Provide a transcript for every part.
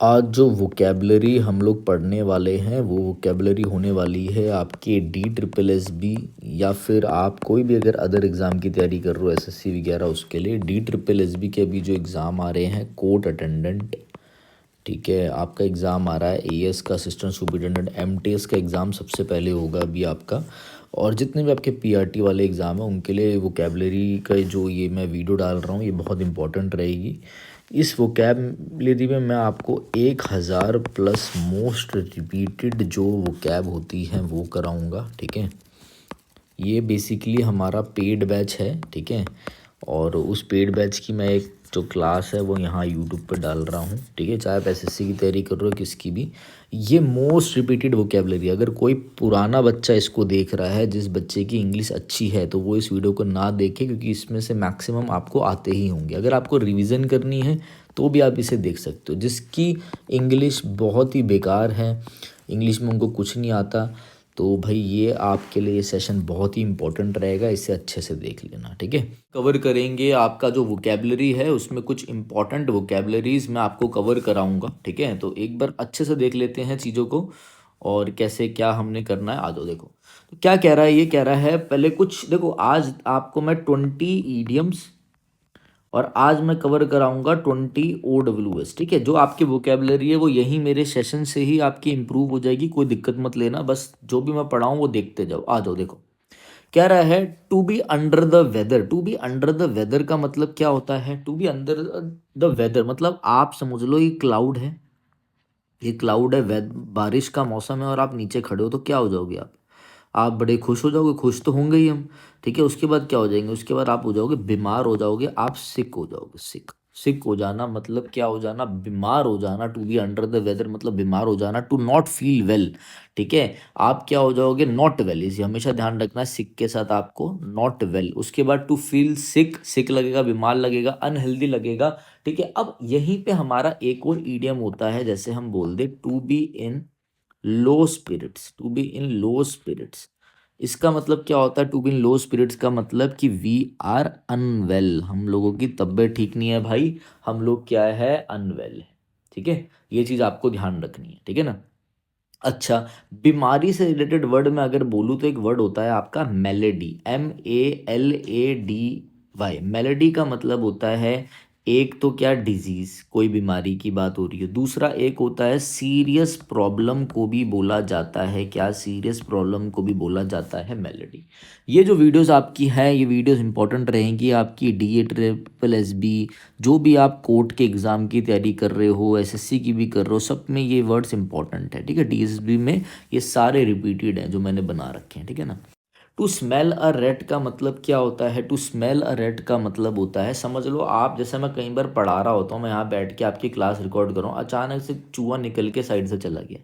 आज जो वोकेबलरी हम लोग पढ़ने वाले हैं वो वोकेबलरी होने वाली है आपके DSSS या फिर आप कोई भी अगर अदर एग्ज़ाम की तैयारी कर रहे हो SSC वगैरह उसके लिए DSSS के अभी जो एग्ज़ाम आ रहे हैं कोर्ट अटेंडेंट। ठीक है, आपका एग्ज़ाम आ रहा है AS का असिस्टेंट सुपरिटेंडेंट MTS का एग्ज़ाम सबसे पहले होगा अभी आपका। और जितने भी आपके PRT वाले एग्ज़ाम हैं उनके लिए वोकेबलरी का जो ये मैं वीडियो डाल रहा हूँ ये बहुत इंपॉर्टेंट रहेगी। इस वोकेबलरी में मैं आपको 1000 प्लस मोस्ट रिपीटेड जो वोकैब होती हैं वो कराऊंगा। ठीक है, ये बेसिकली हमारा पेड बैच है। ठीक है, और उस पेड बैच की मैं एक जो क्लास है वो यहाँ यूट्यूब पर डाल रहा हूँ। ठीक है, चाहे आप SSC की तैयारी कर रहे हो किसकी भी, ये मोस्ट रिपीटेड वोकेबलरी। अगर कोई पुराना बच्चा इसको देख रहा है, जिस बच्चे की इंग्लिश अच्छी है, तो वो इस वीडियो को ना देखे क्योंकि इसमें से मैक्सिमम आपको आते ही होंगे। अगर आपको रिवीजन करनी है तो भी आप इसे देख सकते हो। जिसकी इंग्लिश बहुत ही बेकार है, इंग्लिश में उनको कुछ नहीं आता, तो भाई ये आपके लिए ये सेशन बहुत ही इंपॉर्टेंट रहेगा, इसे अच्छे से देख लेना। ठीक है, कवर करेंगे आपका जो वोकेबलरी है उसमें कुछ इंपॉर्टेंट वोकेबलरीज मैं आपको कवर कराऊंगा। ठीक है, तो एक बार अच्छे से देख लेते हैं चीज़ों को और कैसे क्या हमने करना है। आ जाओ, देखो तो क्या कह रहा है। ये कह रहा है पहले कुछ देखो, आज आपको मैं 20 ईडियम्स और आज मैं कवर कराऊंगा 20 OWS। ठीक है, जो आपकी वोकेबलरी है वो यही मेरे सेशन से ही आपकी इंप्रूव हो जाएगी, कोई दिक्कत मत लेना, बस जो भी मैं पढ़ाऊँ वो देखते जाओ। आ जाओ, देखो कह रहा है to be under the weather. To be under the weather का मतलब क्या होता है? To be under the weather मतलब आप समझ लो ये क्लाउड है, ये क्लाउड है, बारिश का मौसम है और आप नीचे खड़े हो तो क्या हो जाओगे आप बड़े खुश हो जाओगे, खुश तो होंगे ही हम। ठीक है, उसके बाद क्या हो जाएंगे, उसके बाद आप हो जाओगे बीमार हो जाओगे, आप सिक हो जाओगे। सिक, सिक हो जाना मतलब क्या हो जाना? बीमार हो जाना। To be under the weather मतलब बीमार हो जाना। टू नॉट फील वेल, ठीक है, आप क्या हो जाओगे? Not well. इसे हमेशा ध्यान रखना है, सिक के साथ आपको नॉट वेल। उसके बाद टू फील सिक, सिक लगेगा, बीमार लगेगा, अनहेल्दी लगेगा। ठीक है, अब यहीं पे हमारा एक और ईडियम होता है, जैसे हम बोल दे to be in low spirits. To be in low spirits, इसका मतलब क्या होता है? To be in low spirits का मतलब कि वी आर अनवेल, हम लोगों की तबीयत ठीक नहीं है भाई, हम लोग क्या है? अनवेल है। ठीक है, ये चीज आपको ध्यान रखनी है। ठीक है ना? अच्छा, बीमारी से रिलेटेड वर्ड में अगर बोलूँ तो एक वर्ड होता है आपका मेलेडी, MALADY। मेलेडी का मतलब होता है एक तो क्या, डिजीज, कोई बीमारी की बात हो रही है। दूसरा एक होता है सीरियस प्रॉब्लम को भी बोला जाता है। क्या? सीरियस प्रॉब्लम को भी बोला जाता है मेलेडी। ये जो वीडियोस आपकी है ये वीडियोस इंपॉर्टेंट रहेंगी आपकी DSSS, जो भी आप कोर्ट के एग्ज़ाम की तैयारी कर रहे हो, SSC की भी कर रहे हो, सब में ये वर्ड्स इंपॉर्टेंट है। ठीक है, DSSB में ये सारे रिपीटेड हैं जो मैंने बना रखे हैं। ठीक है ना? टू स्मेल अ रेट का मतलब क्या होता है? टू स्मेल अ रेट का मतलब होता है, समझ लो आप, जैसे मैं कई बार पढ़ा रहा होता हूँ, मैं यहाँ बैठ के आपकी क्लास रिकॉर्ड कर रहा हूँ, अचानक से चूहा निकल के साइड से चला गया,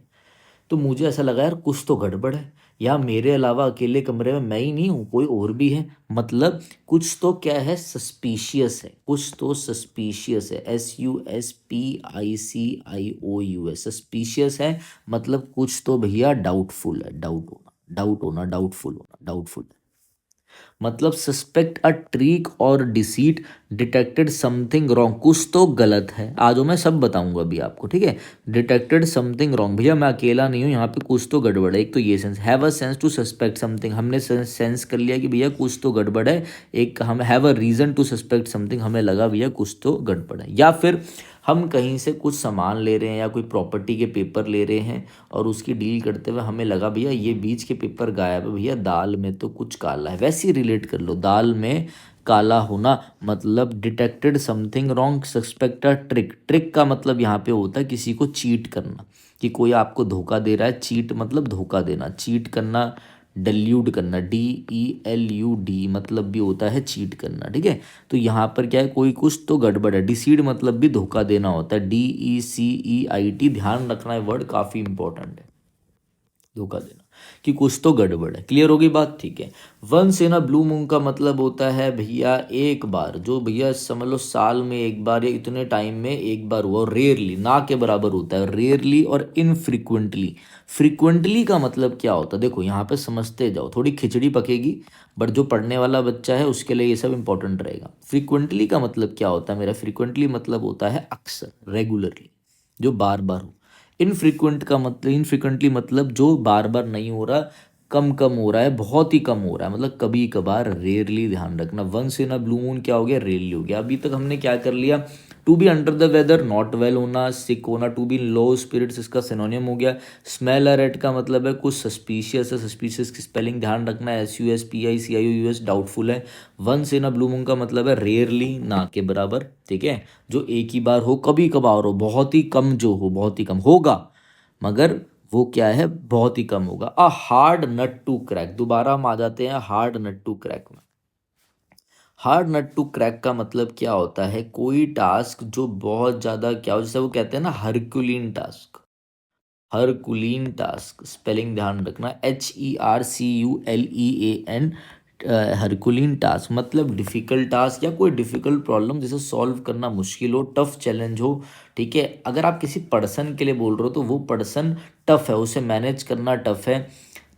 तो मुझे ऐसा लगा यार कुछ तो गड़बड़ है, या मेरे अलावा अकेले कमरे में मैं ही नहीं हूँ, कोई और भी है, मतलब कुछ तो क्या है? सस्पिशियस है, कुछ तो सस्पिशियस है। SUSPICIOUS, सस्पिशियस है मतलब कुछ तो भैया डाउटफुल है। डाउट होना, डाउट होना, डाउटफुल होना, डाउटफुल, मतलब सस्पेक्ट अ ट्रिक और डिसीट, डिटेक्टेड समथिंग रॉन्ग, कुछ तो गलत है। आज मैं सब बताऊंगा अभी आपको। ठीक है, डिटेक्टेड समथिंग रॉन्ग, भैया मैं अकेला नहीं हूँ यहाँ पे, कुछ तो गड़बड़ है। एक तो ये sense, have a sense to suspect something, हमने सेंस कर लिया कि भैया कुछ तो गड़बड़ है। एक हम have a reason to suspect something, हमें लगा भैया कुछ तो गड़बड़ है। या फिर हम कहीं से कुछ सामान ले रहे हैं या कोई प्रॉपर्टी के पेपर ले रहे हैं और उसकी डील करते हुए हमें लगा भैया ये बीच के पेपर गायब है, भैया दाल में तो कुछ काला है, वैसे ही रिलेट कर लो, दाल में काला होना मतलब detected something wrong, suspect trick. Trick का मतलब यहाँ पे होता है किसी को चीट करना, कि कोई आपको धोखा दे रहा है। चीट मतलब धोखा देना, चीट करना, डल्यूड करना, DELUD मतलब भी होता है चीट करना। ठीक है, तो यहाँ पर क्या है, कोई कुछ तो गड़बड़ है। डिसीड मतलब भी धोखा देना होता है, DECEIT, ध्यान रखना है, वर्ड काफ़ी इंपॉर्टेंट है, धोखा देना, कि कुछ तो गड़बड़ है। क्लियर होगी बात? ठीक है। Once in a blue moon का मतलब होता है भैया एक बार, जो भैया समझ लो साल में एक बार या इतने टाइम में एक बार हुआ। रेयरली ना के बराबर होता है, रेयरली और इनफ्रिक्वेंटली। फ्रिक्वेंटली का मतलब क्या होता है? देखो यहाँ पे समझते जाओ, थोड़ी खिचड़ी पकेगी, बट जो पढ़ने वाला बच्चा है उसके लिए ये सब इंपॉर्टेंट रहेगा। फ्रिक्वेंटली का मतलब क्या होता है मेरा? फ्रिक्वेंटली मतलब होता है अक्सर, रेगुलरली। जो बार बार हो। इनफ्रिक्वेंटली मतलब जो बार बार नहीं हो रहा, कम कम हो रहा है, बहुत ही कम हो रहा है, मतलब कभी कभार, रेयरली। ध्यान रखना, once in a blue moon क्या हो गया, रेयरली हो गया। अभी तक हमने क्या कर लिया, to be under the weather, not well होना, सिक होना, टू बी लो स्पिरिट्स इसका सिनोनिम हो गया। स्मेल अ रेट का मतलब है कुछ सस्पिशियस है, सस्पिशियस की स्पेलिंग ध्यान रखना है, SUSPICIOUS डाउटफुल है। Once in a blue moon का मतलब है रेयरली, ना के बराबर, ठीक है, जो एक ही बार हो, कभी कभार हो, बहुत ही कम जो हो, बहुत ही कम होगा, मगर वो क्या है, बहुत ही कम होगा। A hard nut to crack, दोबारा हम आ जाते हैं हार्ड नट टू क्रैक में। हार्ड नट टू क्रैक का मतलब क्या होता है, कोई टास्क जो बहुत ज्यादा क्या हो, जैसे वो कहते हैं ना हरकुलिन टास्क। हरकुलीन टास्क, स्पेलिंग ध्यान रखना, HERCULEAN। हरकुलीन टास्क मतलब डिफिकल्ट टास्क या कोई डिफिकल्ट प्रॉब्लम जिसे सॉल्व करना मुश्किल हो, टफ चैलेंज हो, ठीक है। अगर आप किसी पर्सन के लिए बोल रहे हो तो वो पर्सन टफ है, उसे मैनेज करना टफ है,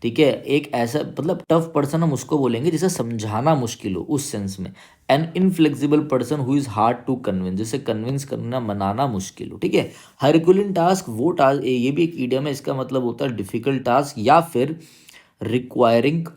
ठीक है। एक ऐसा मतलब टफ पर्सन हम उसको बोलेंगे जिसे समझाना मुश्किल हो, उस सेंस में। An inflexible person who is hard to convince, जिसे कन्विंस करना, मनाना मुश्किल हो, ठीक है। हरकुलिन टास्क वो टास्क, ये भी एक ईडियम है, इसका मतलब होता है डिफिकल्ट टास्क या फिर रिक्वायरिंग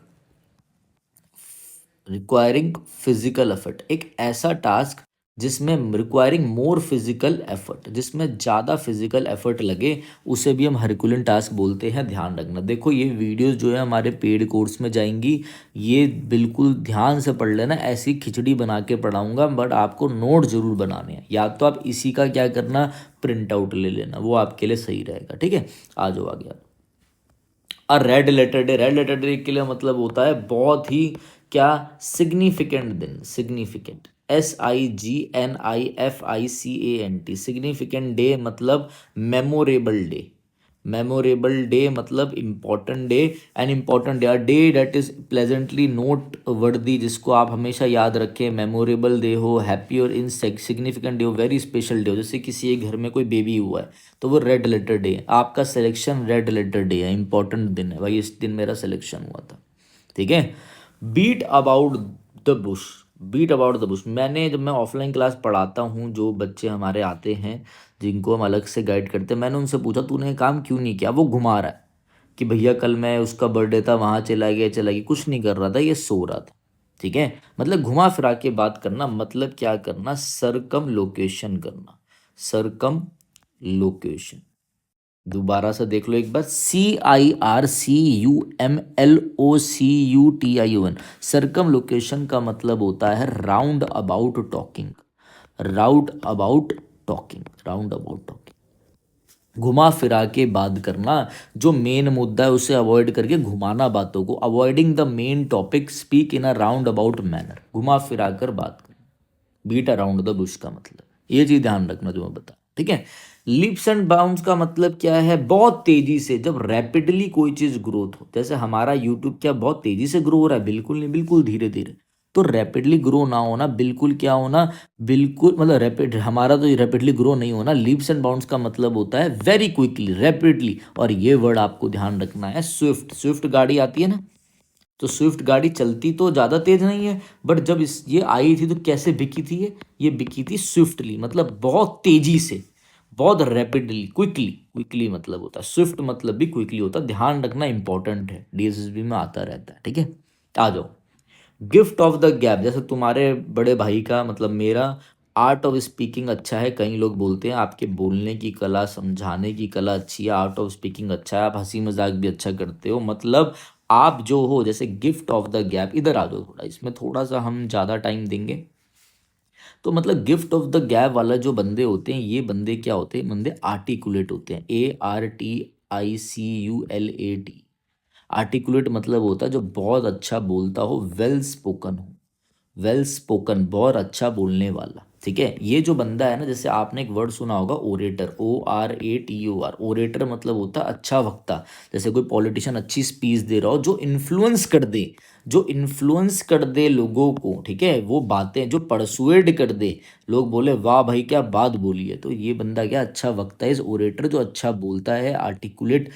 रिक्वायरिंग फिजिकल एफर्ट। एक ऐसा टास्क जिसमें रिक्वायरिंग मोर फिजिकल एफर्ट, जिसमें ज़्यादा फिजिकल एफर्ट लगे, उसे भी हम हरकुलिन टास्क बोलते हैं। ध्यान रखना, देखो ये वीडियोस जो है हमारे पेड कोर्स में जाएंगी, ये बिल्कुल ध्यान से पढ़ लेना, ऐसी खिचड़ी बना के पढ़ाऊंगा, बट आपको नोट जरूर बनाने हैं, या तो आप इसी का क्या करना, प्रिंट आउट ले लेना, वो आपके लिए सही रहेगा, ठीक है। आ जाओ आगे। और red letter day, red letter day के लिए मतलब होता है बहुत ही क्या, सिग्निफिकेंट दिन, सिग्निफिकेंट, SIGNIFICANT, सिग्निफिकेंट डे मतलब मेमोरेबल डे, मेमोरेबल डे मतलब important day, an important day, a day date is pleasantly noteworthy, जिसको आप हमेशा याद रखें, मेमोरेबल डे हो, हैप्पी और इन सिग्निफिकेंट डे हो, वेरी स्पेशल डे हो, जैसे किसी एक घर में कोई बेबी हुआ है तो वो रेड लेटर डे है। आपका सिलेक्शन रेड लेटर डे है, इंपॉर्टेंट दिन है भाई, इस दिन मेरा सिलेक्शन हुआ था, ठीक है। Beat about the bush, beat about the bush, मैंने जब मैं ऑफलाइन क्लास पढ़ाता हूँ, जो बच्चे हमारे आते हैं जिनको हम अलग से गाइड करते हैं, मैंने उनसे पूछा तूने ये काम क्यों नहीं किया, वो घुमा रहा है कि भैया कल मैं, उसका बर्थडे था, वहाँ चला गया, कुछ नहीं कर रहा था, ये सो रहा था, ठीक है। मतलब घुमा फिरा के बात करना, मतलब क्या करना, सरकम लोकेशन करना, सरकम लोकेशन। दोबारा से देख लो एक बार, CIRCUMLOCUTION, सरकम लोकेशन का मतलब होता है round about talking, round about talking, round about talking, घुमा फिरा के बात करना, जो मेन मुद्दा है उसे अवॉइड करके घुमाना बातों को, avoiding the main topic, speak in a round about manner, घुमा फिरा कर बात करना, बीट अराउंड द बुश का मतलब, ये चीज ध्यान रखना जो मैं बता, ठीक है। लीप्स एंड बाउंड्स का मतलब क्या है, बहुत तेजी से, जब रैपिडली कोई चीज ग्रोथ हो, जैसे हमारा यूट्यूब क्या बहुत तेजी से ग्रो हो रहा है, बिल्कुल नहीं, बिल्कुल धीरे धीरे। तो रैपिडली ग्रो ना होना, बिल्कुल क्या होना, बिल्कुल मतलब रैपिड, हमारा तो रैपिडली ग्रो नहीं होना। लीप्स एंड बाउंड्स का मतलब होता है वेरी क्विकली, रैपिडली, और ये वर्ड आपको ध्यान रखना है, स्विफ्ट, स्विफ्ट गाड़ी आती है ना, तो स्विफ्ट गाड़ी चलती तो ज़्यादा तेज नहीं है, बट जब इस ये आई थी तो कैसे बिकी थी, ये बिकी थी स्विफ्टली, मतलब बहुत तेजी से, बहुत रैपिडली, क्विकली, क्विकली मतलब होता है, स्विफ्ट मतलब भी क्विकली होता है, ध्यान रखना, इंपॉर्टेंट है, DSSB में आता रहता है, ठीक है। आ जाओ, गिफ्ट ऑफ द गैप, जैसे तुम्हारे बड़े भाई का मतलब मेरा आर्ट ऑफ स्पीकिंग अच्छा है, कई लोग बोलते हैं आपके बोलने की कला, समझाने की कला अच्छी है, आर्ट ऑफ स्पीकिंग अच्छा है, आप हंसी मजाक भी अच्छा करते हो, मतलब आप जो हो, जैसे गिफ्ट ऑफ द गैप, इधर आ जाओ थोड़ा, इसमें थोड़ा सा हम ज़्यादा टाइम देंगे। तो मतलब गिफ्ट ऑफ द गैप वाला जो बंदे होते हैं, ये बंदे क्या होते हैं, बंदे आर्टिकुलेट होते हैं, ARTICULAT। आर्टिकुलेट मतलब होता है जो बहुत अच्छा बोलता हो, वेल स्पोकन हो, वेल स्पोकन, बहुत अच्छा बोलने वाला, ठीक है। ये जो बंदा है ना, जैसे आपने एक वर्ड सुना होगा ओरेटर, ORATOR, ओरेटर मतलब होता है अच्छा वक्ता, जैसे कोई पॉलिटिशियन अच्छी स्पीच दे रहा हो जो इन्फ्लुएंस कर दे, जो इन्फ्लुएंस कर दे लोगों को, ठीक है, वो बातें जो परसुएड कर दे, लोग बोले वाह भाई क्या बात बोली है, तो ये बंदा क्या अच्छा वक्ता है, इस ओरेटर जो अच्छा बोलता है, articulate,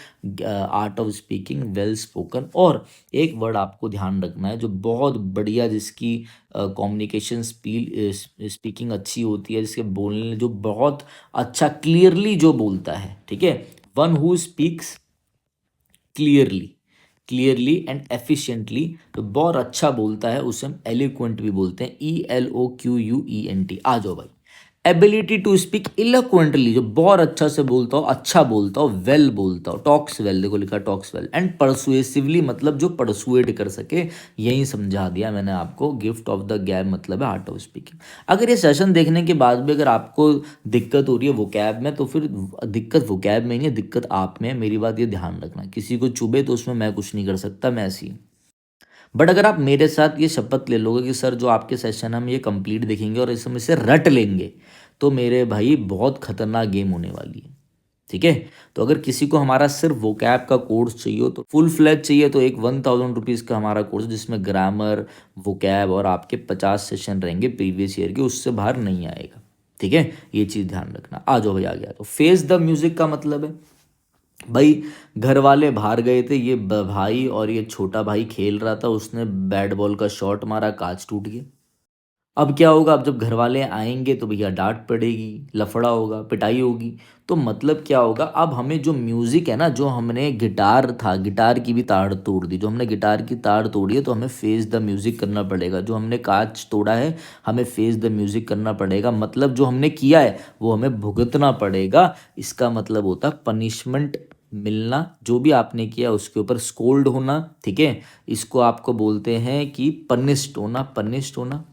art of speaking, well spoken. और एक वर्ड आपको ध्यान रखना है जो बहुत बढ़िया, जिसकी कम्युनिकेशन स्पीकिंग अच्छी होती है, जिसके बोलने जो बहुत अच्छा क्लियरली जो बोलता है, ठीक है, one who speaks clearly, clearly and efficiently, तो बहुत अच्छा बोलता है, उसे हम एलिक्वेंट भी बोलते हैं, ELOQUENT। आ जाओ भाई, एबिलिटी टू स्पीक इलोक्वेंटली, जो बहुत अच्छा से बोलता हो, अच्छा बोलता हो, वेल बोलता हो, टॉक्स वेल, देखो लिखा टॉक्स वेल, एंड परसुएसिवली मतलब जो परसुएड कर सके, यही समझा दिया मैंने आपको, गिफ्ट ऑफ द गैब मतलब है आर्ट ऑफ स्पीकिंग। अगर ये सेशन देखने के बाद भी अगर आपको दिक्कत हो रही है वोकैब में, तो फिर दिक्कत वोकैब में नहीं है, दिक्कत आप में है, मेरी बात ये ध्यान रखना, किसी को चुभे तो उसमें मैं कुछ नहीं कर सकता, मैं ऐसी हूँ। बट अगर आप मेरे साथ ये शपथ ले लोगे कि सर जो आपके सेशन हम ये कंप्लीट देखेंगे और इसमें से रट लेंगे, तो मेरे भाई बहुत खतरनाक गेम होने वाली है, ठीक है। तो अगर किसी को हमारा सिर्फ वोकैब का कोर्स चाहिए, तो फुल फ्लैज चाहिए, तो एक 1000 रुपीज़ का हमारा कोर्स, जिसमें ग्रामर, वोकैब और आपके 50 सेशन रहेंगे प्रीवियस ईयर के, उससे बाहर नहीं आएगा, ठीक है, ये चीज़ ध्यान रखना। आ जाओ भाई, आ गया। तो फेस द म्यूजिक का मतलब है भाई, घर वाले बाहर गए थे, ये भाई और ये छोटा भाई खेल रहा था, उसने बैट बॉल का शॉट मारा, कांच टूट गया। अब क्या होगा, अब जब घर वाले आएंगे तो भैया डांट पड़ेगी, लफड़ा होगा, पिटाई होगी। तो मतलब क्या होगा, अब हमें जो म्यूजिक है ना, जो हमने गिटार था, गिटार की भी तार तोड़ दी, जो हमने गिटार की तार तोड़ी है, तो हमें फेस द म्यूजिक करना पड़ेगा। जो हमने कांच तोड़ा है, हमें फेस द म्यूजिक करना पड़ेगा, मतलब जो हमने किया है वो हमें भुगतना पड़ेगा। इसका मतलब होता है पनिशमेंट मिलना, जो भी आपने किया उसके ऊपर स्कोल्ड होना, ठीक है। इसको आपको बोलते हैं कि पनिश्ड होना, पनिश्ड होना,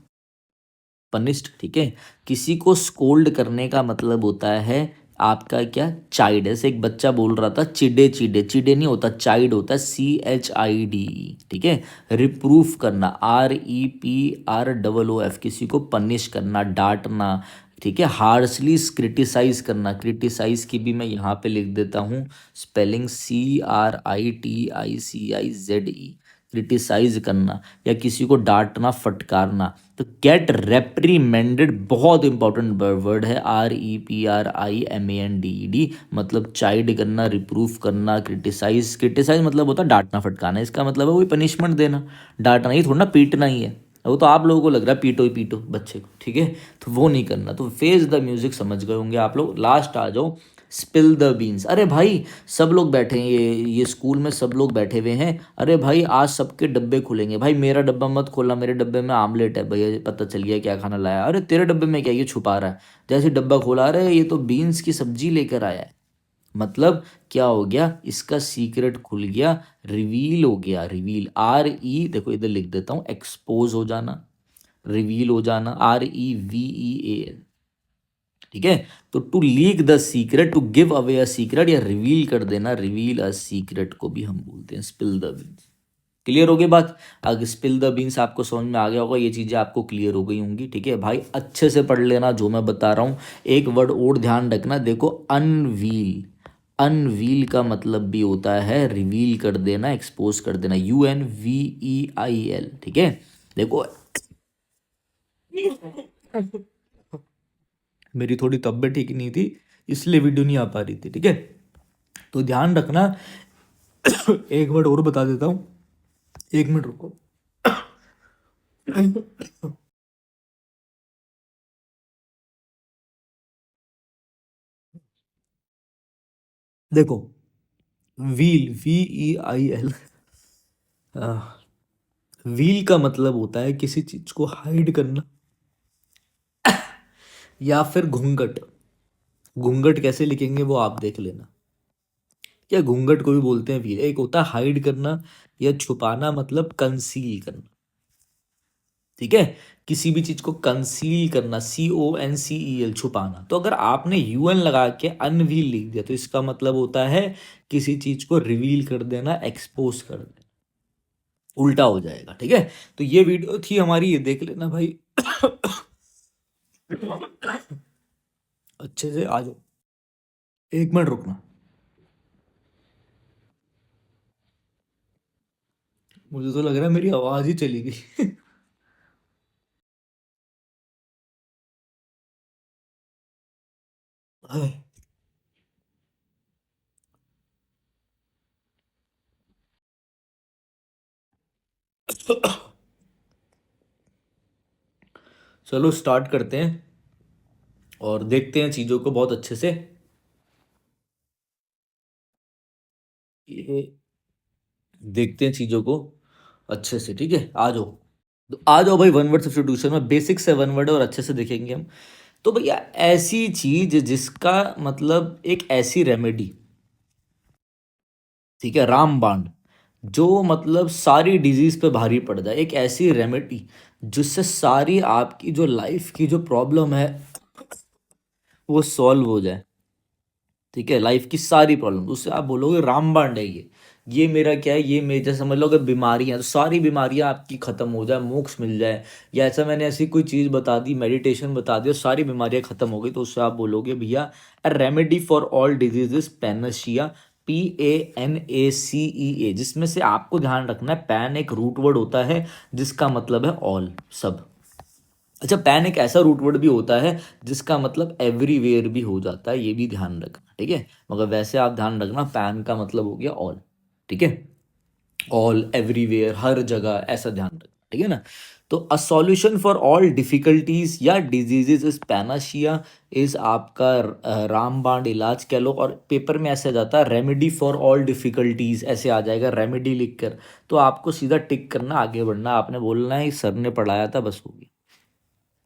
पनिश्ड, ठीक है। किसी को स्कोल्ड करने का मतलब होता है आपका क्या, चाइड। ऐसे एक बच्चा बोल रहा था चिड़े चिड़े, चिड़े नहीं होता, चाइड होता है, CHIDE, ठीक है। रिप्रूफ करना, REPROOF, किसी को पनिश करना, डांटना, ठीक है। हार्शली क्रिटिसाइज करना, क्रिटिसाइज की भी मैं यहाँ पे लिख देता हूँ स्पेलिंग, CRITICIZE, क्रिटिसाइज करना या किसी को डांटना, फटकारना। तो गेट रेप्रीमेंडेड बहुत इंपॉर्टेंट वर्ड है, REPRIMANDED, मतलब चाइड करना, रिप्रूफ करना, क्रिटिसाइज, क्रिटिसाइज मतलब होता है डांटना फटकारना, इसका मतलब है वही पनिशमेंट देना, डांटना, ये थोड़ा ना पीटना ही है, वो तो आप लोगों को लग रहा है पीटो ही पीटो बच्चे को, ठीक है, तो वो नहीं करना। तो फेस द म्यूजिक समझ गए होंगे आप लोग। लास्ट आ जाओ, स्पिल द बीन्स। अरे भाई सब लोग बैठे हैं, ये स्कूल में सब लोग बैठे हुए हैं, अरे भाई आज सबके डब्बे खुलेंगे, भाई मेरा डब्बा मत खोलना, मेरे डब्बे में आमलेट है, भैया पता चल गया क्या खाना लाया, अरे तेरे डब्बे में क्या, ये छुपा रहा है, जैसे डब्बा खोला, अरे ये तो बीन्स की सब्जी लेकर आया है। मतलब क्या हो गया, इसका सीक्रेट खुल गया, रिवील हो गया, रिवील, देखो इधर लिख देता हूँ, एक्सपोज हो जाना, रिवील हो जाना, REVEAL, ठीक है। तो to leak the secret, to give away a secret या रिवील कर देना, रिवील अ सीक्रेट को भी हम बोलते हैं स्पिल द बीन्स। क्लियर हो गई बात। अगर स्पिल द बीन्स आपको समझ में आ गया होगा, ये चीज़ें आपको क्लियर हो गई होंगी, ठीक है भाई, अच्छे से पढ़ लेना जो मैं बता रहा हूँ। एक वर्ड और ध्यान रखना, देखो अनवील, अनवील का मतलब भी होता है रिवील कर देना, एक्सपोज कर देना, UNVEIL, ठीक है। देखो मेरी थोड़ी तबीयत ठीक नहीं थी, इसलिए वीडियो नहीं आ पा रही थी, ठीक है, तो ध्यान रखना। एक वर्ड और बता देता हूँ, 1 मिनट रुको। देखो, व्हील, VEIL, व्हील का मतलब होता है किसी चीज को हाइड करना, या फिर घूंघट। घूंघट कैसे लिखेंगे वो आप देख लेना, क्या घूंघट को भी बोलते हैं व्हील। एक होता है हाइड करना या छुपाना, मतलब कंसील करना, ठीक है। किसी भी चीज को कंसील करना, CONCEL, छुपाना। तो अगर आपने UN लगा के अनवील लिख दिया, तो इसका मतलब होता है किसी चीज को रिवील कर देना, एक्सपोज कर देना, उल्टा हो जाएगा, ठीक है। तो ये वीडियो थी हमारी, ये देख लेना भाई। अच्छे से आ जाओ, 1 मिनट रुकना। मुझे तो लग रहा है मेरी आवाज ही चली गई। चलो स्टार्ट करते हैं और देखते हैं चीजों को बहुत अच्छे से। ये देखते हैं चीजों को अच्छे से, ठीक है, आ जाओ। तो आ जाओ भाई, वन वर्ड सब्स्टिट्यूशन में बेसिक से वन वर्ड और अच्छे से देखेंगे हम। तो भैया ऐसी चीज जिसका मतलब एक ऐसी रेमेडी, ठीक है, रामबाण, जो मतलब सारी डिजीज पे भारी पड़ जाए, एक ऐसी रेमेडी जिससे सारी आपकी जो लाइफ की जो प्रॉब्लम है वो सॉल्व हो जाए। ठीक है, लाइफ की सारी प्रॉब्लम, उससे आप बोलोगे रामबाण है ये मेरा क्या है, ये मेजर समझ लो, अगर बीमारियां तो सारी बीमारियां आपकी खत्म हो जाए, मोक्ष मिल जाए, या ऐसा मैंने ऐसी कोई चीज बता दी, मेडिटेशन बता दी और सारी बीमारियां खत्म हो गई, तो उससे आप बोलोगे भैया a remedy for all diseases panacea, PANACEA, जिसमें से आपको ध्यान रखना है पैन एक रूट वर्ड होता है जिसका मतलब है ऑल, सब। अच्छा, पैन एक ऐसा रूट वर्ड भी होता है जिसका मतलब एवरीवेयर भी हो जाता है, ये भी ध्यान रखना, ठीक है। मगर वैसे आप ध्यान रखना पैन का मतलब हो गया ऑल, ठीक है, ऑल एवरीवेयर हर जगह, ऐसा ध्यान रखना, ठीक है ना। तो a solution for all difficulties या डिजीजेज इज पैनाशिया, इज आपका रामबाण इलाज कह लो, और पेपर में ऐसे आ जाता है रेमेडी फॉर ऑल डिफिकल्टीज, ऐसे आ जाएगा रेमेडी लिख कर। तो आपको सीधा टिक करना, आगे बढ़ना, आपने बोलना है सर ने पढ़ाया था, बस हो गया,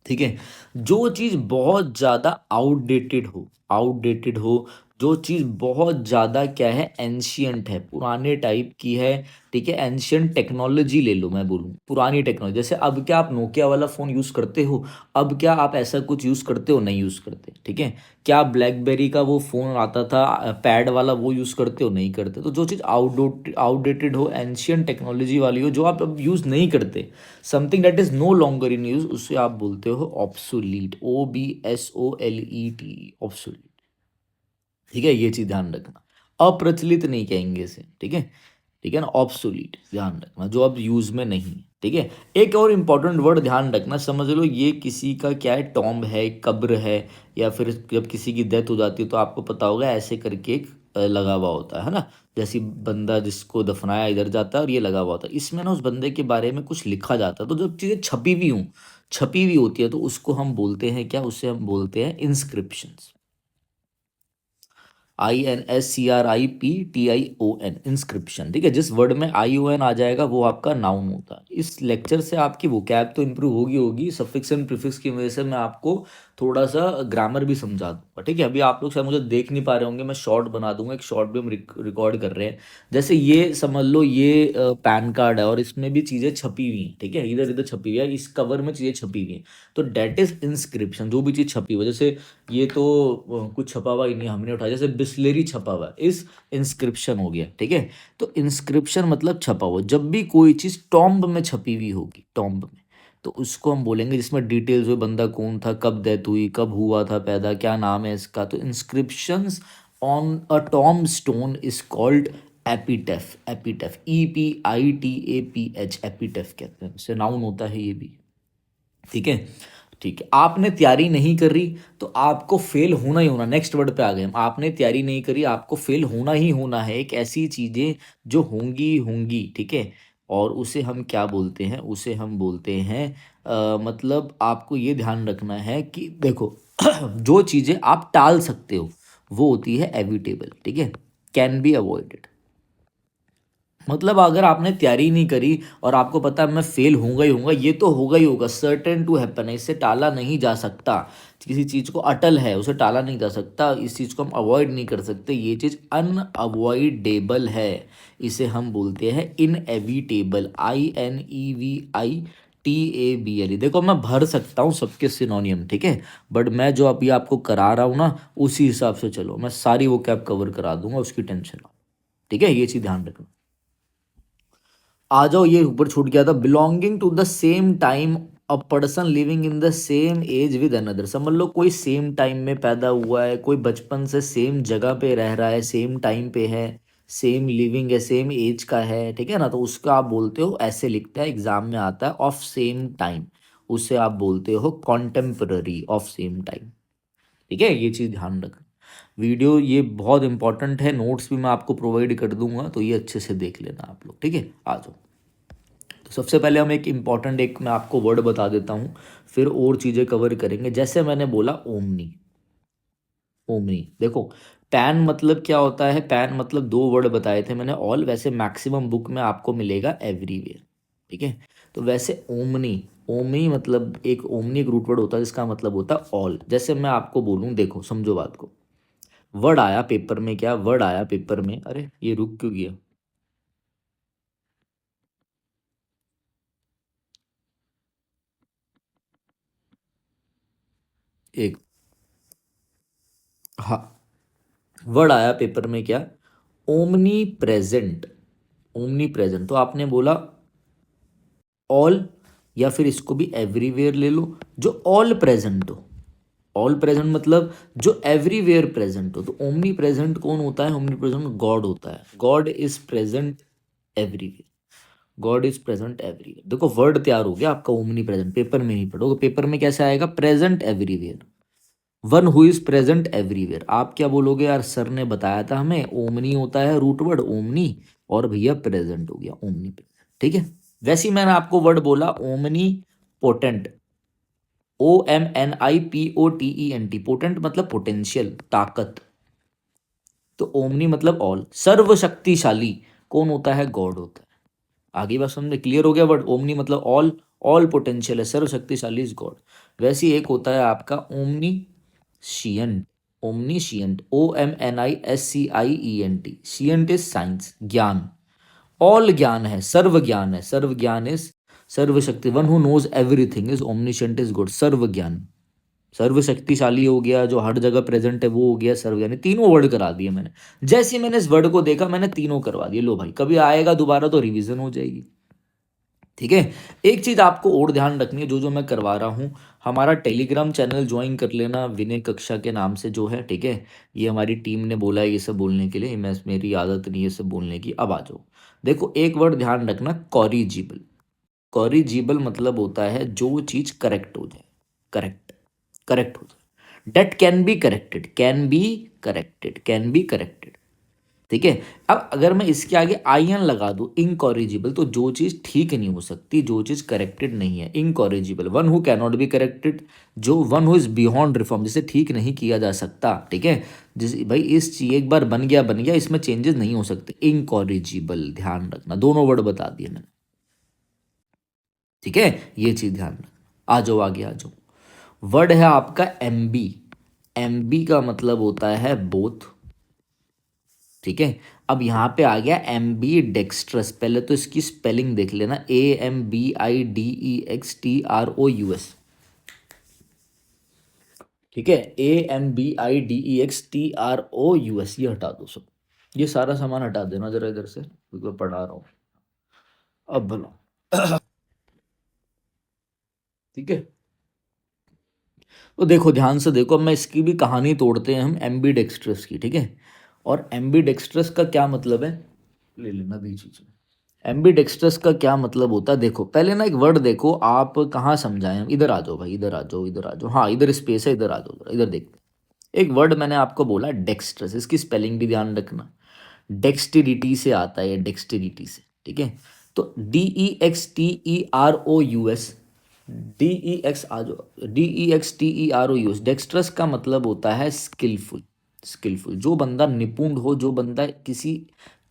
ठीक है। जो चीज़ बहुत ज़्यादा आउटडेटेड हो, आउटडेटेड हो, जो चीज़ बहुत ज़्यादा क्या है, एंशियंट है, पुराने टाइप की है, ठीक है, एंशियंट टेक्नोलॉजी ले लो, मैं बोलूँ पुरानी टेक्नोलॉजी, जैसे अब क्या आप नोकिया वाला फ़ोन यूज़ करते हो, अब क्या आप ऐसा कुछ यूज़ करते हो, नहीं यूज़ करते, ठीक है। क्या आप ब्लैकबेरी का वो फ़ोन आता था पैड वाला, वो यूज़ करते हो, नहीं करते। तो जो चीज़ आउटडेटेड हो, एंशियंट टेक्नोलॉजी वाली हो, जो आप अब यूज़ नहीं करते, something that is no longer in use, उससे आप बोलते हो ऑब्सोलीट, OBSOLET, ऑब्सोलीट, ठीक है, ये चीज ध्यान रखना। अप्रचलित नहीं कहेंगे इसे, ठीक है, ठीक है ना, ऑब्सोलीट ध्यान रखना, जो अब यूज में नहीं है, ठीक है। एक और इंपॉर्टेंट वर्ड ध्यान रखना, समझ लो ये किसी का क्या है, टॉम्ब है, कब्र है, या फिर जब किसी की डेथ हो जाती है तो आपको पता होगा ऐसे करके एक लगा हुआ होता है ना, जैसे बंदा जिसको दफनाया इधर जाता है और ये लगा हुआ होता है, इसमें ना उस बंदे के बारे में कुछ लिखा जाता है, तो जब चीज़ें छपी हुई हूँ, छपी हुई होती है, तो उसको हम बोलते हैं क्या, उससे हम बोलते हैं इंस्क्रिप्शंस, INSCRIPTION, इंस्क्रिप्शन, ठीक है। जिस वर्ड में ION आ जाएगा वो आपका नाउन होता है। इस लेक्चर से आपकी वोकैब तो इंप्रूव होगी होगी, सफिक्स एंड प्रीफिक्स की वजह से मैं आपको थोड़ा सा ग्रामर भी समझा दूंगा, ठीक है। अभी आप लोग शायद मुझे देख नहीं पा रहे होंगे, मैं शॉर्ट बना दूंगा, एक शॉर्ट भी हम रिकॉर्ड कर रहे हैं। जैसे ये समझ लो, ये पैन कार्ड है और इसमें भी चीज़ें छपी हुई हैं, ठीक है, इधर इधर छपी हुई है, इस कवर में चीज़ें छपी हुई हैं, तो डेट इज इंस्क्रिप्शन, जो भी चीज़ छपी हुई है। जैसे ये तो कुछ छपा हुआ ही नहीं, हमने उठाया, जैसे बिस्लेरी छपा हुआ है, इस इंस्क्रिप्शन हो गया, ठीक है। तो इंस्क्रिप्शन मतलब छपा हुआ, जब भी कोई चीज़ टॉम्ब में छपी हुई होगी, टॉम्ब में, तो उसको हम बोलेंगे, जिसमें डिटेल्स हुए, बंदा कौन था, कब डेथ हुई, कब हुआ था पैदा, क्या नाम है इसका, तो inscriptions on a tomb stone is called epitaph, epitaph, EPITAPH, epitaph कहते हैं, इससे नाउन होता है ये भी, ठीक है। ठीक है, आपने तैयारी नहीं करी तो आपको फेल होना ही होना, नेक्स्ट वर्ड पे आ गए हम, आपने तैयारी नहीं करी, आपको फेल होना ही होना है, एक ऐसी चीजें जो होंगी होंगी, ठीक है। और उसे हम क्या बोलते हैं, उसे हम बोलते हैं मतलब आपको ये ध्यान रखना है कि देखो जो चीजें आप टाल सकते हो वो होती है एविटेबल, ठीक है, कैन बी अवॉइडेड। मतलब अगर आपने तैयारी नहीं करी और आपको पता है मैं फेल होऊंगा ही होऊंगा, ये तो होगा ही होगा, सर्टेन टू हैपन है, इससे टाला नहीं जा सकता, किसी चीज़ को अटल है, उसे टाला नहीं जा सकता, इस चीज़ को हम अवॉइड नहीं कर सकते, ये चीज़ अनअवॉइडेबल है, इसे हम बोलते हैं इनएविटेबल, INEVITABLE। देखो मैं भर सकता हूँ सबके सिनोनियम, ठीक है, बट मैं जो अभी आपको करा रहा हूँ ना, उसी हिसाब से चलो, मैं सारी वो कैप कवर करा दूंगा, उसकी टेंशन लो, ठीक है, ये चीज़ ध्यान रखना। आ जाओ, ये ऊपर छूट गया था, belonging to the same time, a person living in the same age with another, समझ लो कोई सेम टाइम में पैदा हुआ है, कोई बचपन से सेम जगह पे रह रहा है, सेम टाइम पे है, सेम लिविंग है, सेम एज का है, ठीक है ना, तो उसका आप बोलते हो, ऐसे लिखता है एग्जाम में आता है, ऑफ सेम टाइम, उसे आप बोलते हो कॉन्टेम्पररी ऑफ सेम टाइम। ठीक है, ये चीज़ ध्यान रखना। वीडियो ये बहुत इंपॉर्टेंट है, नोट्स भी मैं आपको प्रोवाइड कर दूंगा, तो ये अच्छे से देख लेना आप लोग। ठीक है, आ जाओ। तो सबसे पहले हम एक इम्पॉर्टेंट, एक मैं आपको वर्ड बता देता हूँ, फिर और चीज़ें कवर करेंगे। जैसे मैंने बोला ओमनी, ओमनी देखो, पैन मतलब क्या होता है, पैन मतलब दो वर्ड बताए थे मैंने, ऑल, वैसे मैक्सिमम बुक में आपको मिलेगा एवरीवेयर। ठीक है, तो वैसे ओमनी, ओमनी मतलब एक ओमनी एक रूट वर्ड होता है जिसका मतलब होता है ऑल। जैसे मैं आपको बोलूँ, देखो समझो बात को, वर्ड आया पेपर में, क्या वर्ड आया पेपर में, अरे ये रुक क्यों गया, एक, हाँ, वर्ड आया पेपर में क्या, ओमनी प्रेजेंट, ओमनी प्रेजेंट, तो आपने बोला ऑल, या फिर इसको भी एवरीवेयर ले लो, जो ऑल प्रेजेंट हो। ऑल प्रेजेंट मतलब जो एवरीवेयर प्रेजेंट हो। तो ओमनी प्रेजेंट कौन होता है, ओमनी प्रेजेंट गॉड होता है, God is present everywhere, God is present everywhere. देखो वर्ड तैयार हो गया आपका ओमनी प्रेजेंट, पेपर में नहीं पढ़ोगे, पेपर में कैसे आएगा, present everywhere, one who is present everywhere. आप क्या बोलोगे, यार सर ने बताया था हमें ओमनी होता है रूट वर्ड ओमनी, और भैया प्रेजेंट हो गया ओमनी प्रेजेंट। ठीक है, वैसे ही मैंने आपको वर्ड बोला ओमनी पोटेंट, OMNIPOTENT, पोटेंट मतलब पोटेंशियल, ताकत, तो ओमनी मतलब ऑल, सर्वशक्तिशाली कौन होता है, गॉड होता है। आगे बात समझ में क्लियर हो गया, वर्ड ओमनी मतलब ऑल, ऑल पोटेंशियल है, सर्वशक्तिशाली इज गॉड। वैसे ही एक होता है आपका omniscient, omniscient, OMNISCIENT, scient is science, ज्ञान, ऑल ज्ञान है, सर्व ज्ञान है, सर्व ज्ञान इज सर्वशक्ति, one who knows everything is omniscient is god, सर्व ज्ञान, सर्वशक्तिशाली हो गया, जो हर जगह प्रेजेंट है वो हो गया सर्व ज्ञानी। तीनों वर्ड करा दिए मैंने, जैसे ही मैंने इस वर्ड को देखा मैंने तीनों करवा दिए, लो भाई कभी आएगा दोबारा तो रिवीजन हो जाएगी। ठीक है, एक चीज आपको और ध्यान रखनी है, जो जो मैं करवा रहा हूँ, हमारा टेलीग्राम चैनल ज्वाइन कर लेना, विनय कक्षा के नाम से जो है। ठीक है, ये हमारी टीम ने बोला है ये सब बोलने के लिए, मैं, मेरी आदत नहीं है ये सब बोलने की। अब आ जाओ, देखो एक वर्ड ध्यान रखना, कॉरिजिबल, कॉरिजिबल मतलब होता है जो चीज करेक्ट हो जाए, करेक्ट, करेक्ट हो जाए, date can be corrected, can be corrected, can be corrected. ठीक है, अब अगर मैं इसके आगे आई एन लगा दूं, इनकॉरिजिबल, तो जो चीज ठीक नहीं हो सकती, जो चीज करेक्टेड नहीं है, incorrigible, one who can not be corrected, जो one who is beyond reform, जिसे ठीक नहीं किया जा सकता। ठीक है, जिस भाई इस चीज एक बार बन गया बन गया, इसमें चेंजेस नहीं हो सकते, इनकॉरिजिबल, ध्यान रखना, दोनों वर्ड बता दिए मैंने। ठीक है, ये चीज ध्यान रखना। आ जाओ आगे आ जाओ, वर्ड है आपका एमबी, एमबी का मतलब होता है बोथ। ठीक है, अब यहाँ पे आ गया एमबी डेक्स्ट्रस, पहले तो इसकी स्पेलिंग देख लेना, AMBIDEXTROUS। ठीक है, AMBIDEXTROUS, ये हटा दो सब, ये सारा सामान हटा देना जरा इधर से, क्योंकि मैं पढ़ा रहा हूँ। अब बोलो, ठीक है, तो देखो ध्यान से देखो, अब मैं इसकी भी कहानी तोड़ते हैं हम एम्बी डेक्स्ट्रस की। ठीक है, और एम्बी डेक्स्ट्रस का क्या मतलब है, ले लेना बीच बीच में, एम्बीडेक्स्ट्रस का क्या मतलब होता है। देखो पहले ना एक वर्ड देखो, आप कहाँ समझाएं, हम इधर आ जाओ भाई, इधर आ जाओ, इधर आ जाओ, हाँ इधर स्पेस है, इधर आ जाओ, इधर देखते हैं। एक वर्ड मैंने आपको बोला डेक्स्ट्रस, इसकी स्पेलिंग भी ध्यान रखना, डेक्सटिरिटी से आता है, डेक्सटिरिटी से। ठीक है, तो DEXTEROUS, DEX आ जाओ, DEXTEROUS, डेक्स्ट्रस का मतलब होता है स्किलफुल, स्किलफुल, जो बंदा निपुण हो, जो बंदा किसी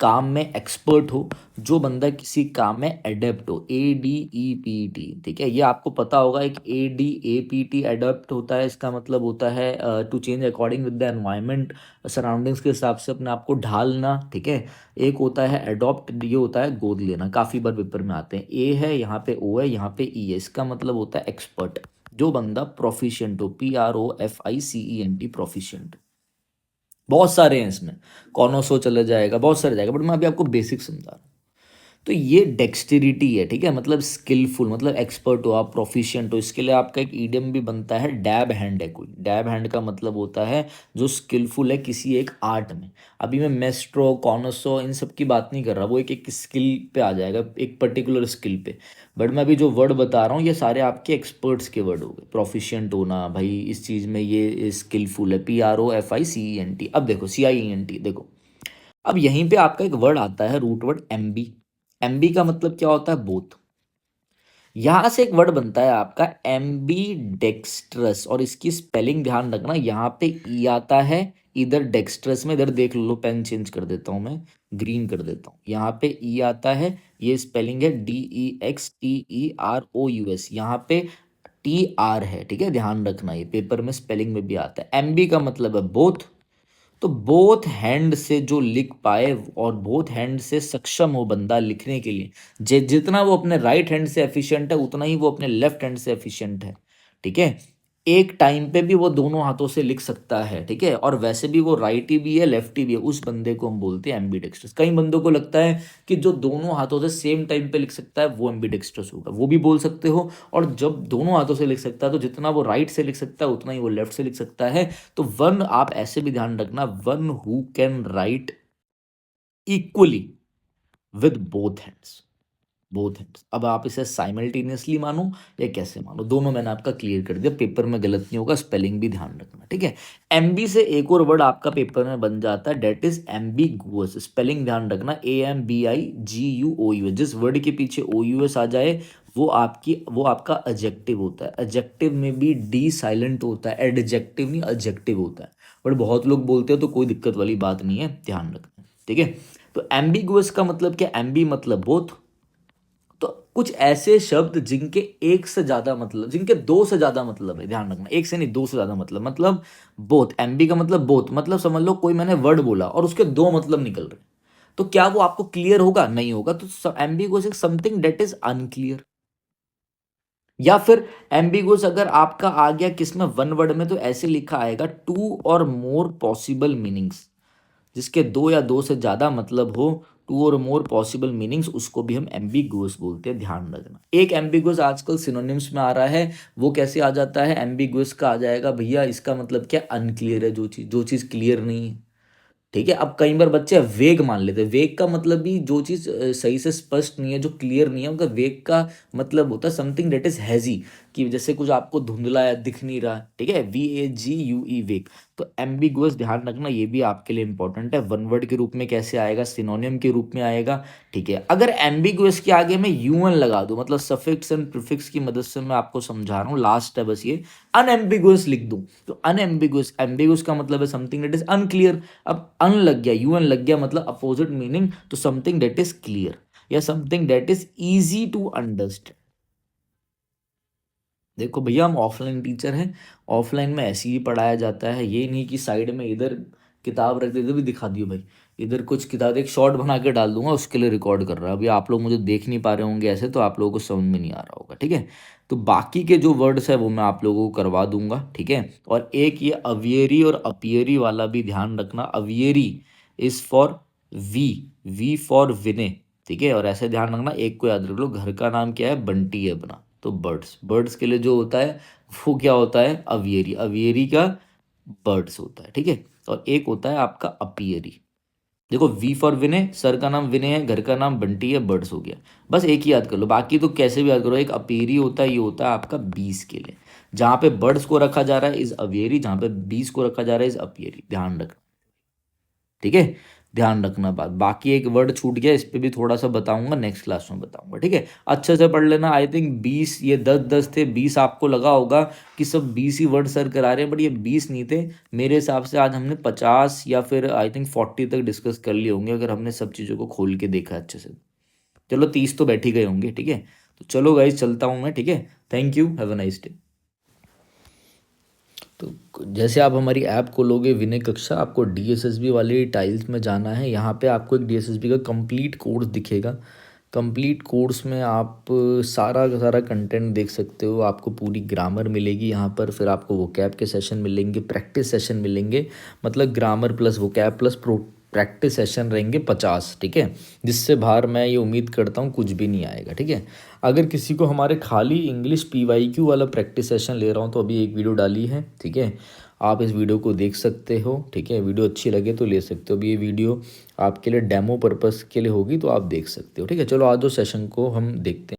काम में एक्सपर्ट हो, जो बंदा किसी काम में एडेप्ट हो, ADEPT। ठीक है, ये आपको पता होगा, एक ADAPT एडेप्ट होता है, इसका मतलब होता है to change according with the environment, surroundings के हिसाब से अपने आप को ढालना। ठीक है, एक होता है अडॉप्ट, ये होता है गोद लेना, काफ़ी बार पेपर में आते हैं, ए है यहाँ पे, ओ है यहाँ पे, ई है, इसका मतलब होता है एक्सपर्ट, जो बंदा प्रोफिशिएंट हो, PROFICENT, प्रोफिशिएंट। बहुत सारे हैं इसमें, कॉनोसो चले जाएगा, बहुत सारे जाएगा, बट मैं अभी आपको बेसिक समझा रहा हूँ। तो ये डेक्सटेरिटी है, ठीक है, मतलब स्किलफुल, मतलब एक्सपर्ट हो आप, प्रोफिशिएंट हो। इसके लिए आपका एक ईडियम भी बनता है, डैब हैंड है कोई। डैब हैंड का मतलब होता है जो स्किलफुल है किसी एक आर्ट में। अभी मैं मेस्ट्रो, कॉनसो इन सब की बात नहीं कर रहा, वो एक एक स्किल पे आ जाएगा, एक पर्टिकुलर स्किल पे। बट मैं अभी जो वर्ड बता रहा हूँ ये सारे आपके एक्सपर्ट्स के वर्ड हो गए। प्रोफिशिएंट होना भाई इस चीज़ में, ये स्किलफुल है, PROFICENT। अब देखो CIENT देखो। अब यहीं पे आपका एक वर्ड आता है, रूट वर्ड एमबी। एमबी का मतलब क्या होता है? बोथ। यहां से एक वर्ड बनता है आपका एम्बी डेक्स्ट्रस, और इसकी स्पेलिंग ध्यान रखना, यहाँ पे ई आता है, इधर डेक्स्ट्रस में, इधर देख लो, पेन चेंज कर देता हूं मैं, ग्रीन कर देता हूं, यहाँ पे ई आता है, ये स्पेलिंग है DEXTEROUS, यहाँ पे TR है, ठीक है, ध्यान रखना, ये पेपर में स्पेलिंग में भी आता है। एमबी का मतलब है बोथ। तो बोथ हैंड से जो लिख पाए और बोथ हैंड से सक्षम हो बंदा लिखने के लिए, जितना वो अपने राइट हैंड से एफिशिएंट है उतना ही वो अपने लेफ्ट हैंड से एफिशिएंट है, ठीक है। एक टाइम पे भी वो दोनों हाथों से लिख सकता है, ठीक है, और वैसे भी वो राइटी भी है लेफ्टी भी है, उस बंदे को हम बोलते हैं एम्बीडेक्स्ट्रस। कई बंदों को लगता है कि जो दोनों हाथों से सेम टाइम पे लिख सकता है वो एम्बीडेक्स्ट्रस होगा, वो भी बोल सकते हो। और जब दोनों हाथों से लिख सकता है तो जितना वो राइट से लिख सकता है उतना ही वो लेफ्ट से लिख सकता है। तो वन आप ऐसे भी ध्यान रखना, one who can write equally with both hands. Both hands. अब आप इसे साइमल्टेनियसली मानो या कैसे मानो, दोनों मैंने आपका क्लियर कर दिया, पेपर में गलत नहीं होगा, स्पेलिंग भी ध्यान रखना, ठीक है। एमबी से एक और वर्ड आपका पेपर में बन जाता है, डेट इज एम्बिगुअस। स्पेलिंग ध्यान रखना, AMBIGUOUS। जिस वर्ड के पीछे OUS आ जाए वो आपका एडजेक्टिव होता है। एडजेक्टिव में भी डी साइलेंट होता है, एडजेक्टिव नहीं एडजेक्टिव होता है। बट बहुत लोग बोलते हैं तो कोई दिक्कत वाली बात नहीं है, ध्यान रखना, ठीक है। तो एम्बिगुअस का मतलब क्या? एम्बी मतलब बोथ। तो कुछ ऐसे शब्द जिनके एक से ज्यादा मतलब, जिनके दो से ज्यादा मतलब है, ध्यान रखना, एक से नहीं दो से ज्यादा मतलब बोथ। एमबी का मतलब बोथ, मतलब समझ लो कोई मैंने वर्ड बोला और उसके दो मतलब निकल रहे, तो क्या वो आपको क्लियर होगा? नहीं होगा। तो ambiguous is something that is unclear. या फिर एम्बिगुअस अगर आपका आ गया किसमें, वन वर्ड में, तो ऐसे लिखा आएगा, टू और मोर पॉसिबल मीनिंग्स। जिसके दो या दो से ज्यादा मतलब हो, टू और मोर पॉसिबल मीनिंग्स, उसको भी हम एम्बिगुअस बोलते हैं, ध्यान रखना। एक एम्बिगुअस आजकल सिनोनिम्स में आ रहा है, वो कैसे आ जाता है? एम्बिगुअस का आ जाएगा भैया, इसका मतलब क्या? अनक्लियर है, जो चीज क्लियर नहीं है, ठीक है। अब कई बार बच्चे वेग मान लेते हैं। वेग का मतलब भी जो चीज सही से स्पष्ट नहीं है, जो क्लियर नहीं है, उनका वेग का मतलब होता है समथिंग दैट इज हैजी, कि जैसे कुछ आपको धुंधला है, दिख नहीं रहा, ठीक है, VAGUE वेग। तो एम्बिगुअस ध्यान रखना, ये भी आपके लिए इंपॉर्टेंट है। वन वर्ड के रूप में कैसे आएगा? सिनोनिम के रूप में आएगा, ठीक है। अगर एम्बिगुअस के आगे मैं UN लगा दूं, मतलब सफिक्स एंड प्रीफिक्स की मदद से मैं आपको समझा रहा हूँ, लास्ट है बस ये, अनएम्बिगुअस लिख दूं, तो अनएम्बिगुअस, एम्बिगुअस का मतलब है समथिंग दैट इज अनक्लियर। अब अन लग गया, UN लग गया, मतलब अपोजिट मीनिंग, तो समथिंग दैट इज क्लियर या something that is easy to understand. देखो भैया हम ऑफलाइन टीचर हैं, ऑफलाइन में ऐसे ही पढ़ाया जाता है, ये नहीं कि साइड में इधर किताब रख दे, इधर भी दिखा दियो भाई, इधर कुछ किताब, एक शॉर्ट बना के डाल दूंगा, उसके लिए रिकॉर्ड कर रहा है। अभी आप लोग मुझे देख नहीं पा रहे होंगे ऐसे, तो आप लोगों को समझ में नहीं आ रहा होगा, ठीक है। तो बाकी के जो वर्ड्स है वो मैं आप लोगों को करवा दूंगा, ठीक है। और एक ये अवियरी और अपियरी वाला भी ध्यान रखना। Aviary is for V, V for Vinay, ठीक है। और ऐसे ध्यान रखना, एक को याद रख लो, घर का नाम क्या है? बंटी है अपना, तो बर्ड्स, बर्ड्स के लिए जो होता है वो क्या होता है? अवियरी, अवियरी का बर्ड्स होता है, ठीक है। और एक होता है आपका अपियरी। देखो वी फॉर विनय, सर का नाम विनय है, घर का नाम बंटी है, बर्ड्स हो गया, बस एक ही याद कर लो, बाकी तो कैसे भी याद करो। एक अपियरी होता है, ये होता है आपका बीस के लिए, जहां पे बर्ड्स को रखा जा रहा है इज अवियरी, जहां पे बीस को रखा जा रहा है इज अपियरी, ध्यान रखना, ठीक है। ध्यान रखना बात, बाकी एक वर्ड छूट गया, इस पे भी थोड़ा सा बताऊंगा, नेक्स्ट क्लास में बताऊंगा, ठीक है। अच्छे से पढ़ लेना। आई थिंक 20, ये 10 10 थे, 20 आपको लगा होगा कि सब 20 ही वर्ड सर करा रहे हैं, बट ये 20 नहीं थे। मेरे हिसाब से आज हमने 50 या फिर आई थिंक 40 तक डिस्कस कर लिए होंगे, अगर हमने सब चीज़ों को खोल के देखा अच्छे से। चलो 30 तो बैठ ही गए होंगे, ठीक है। तो चलो गाइज चलता हूँ मैं, ठीक है। Thank you, have a nice day. तो जैसे आप हमारी ऐप खोलोगे विनय कक्षा, आपको DSSB वाली टाइल्स में जाना है। यहाँ पे आपको एक DSSB का कंप्लीट कोर्स दिखेगा। कंप्लीट कोर्स में आप सारा का सारा कंटेंट देख सकते हो। आपको पूरी ग्रामर मिलेगी यहाँ पर, फिर आपको वोकैब के सेशन मिलेंगे, प्रैक्टिस सेशन मिलेंगे, मतलब grammar plus vocab plus practice session रहेंगे 50, ठीक है, जिससे बाहर मैं ये उम्मीद करता हूँ कुछ भी नहीं आएगा, ठीक है। अगर किसी को हमारे खाली इंग्लिश PYQ वाला प्रैक्टिस सेशन ले रहा हूँ तो अभी एक वीडियो डाली है, ठीक है, आप इस वीडियो को देख सकते हो, ठीक है। वीडियो अच्छी लगे तो ले सकते हो, अभी ये वीडियो आपके लिए डेमो पर्पस के लिए होगी तो आप देख सकते हो, ठीक है। चलो आज दो सेशन को हम देखते हैं।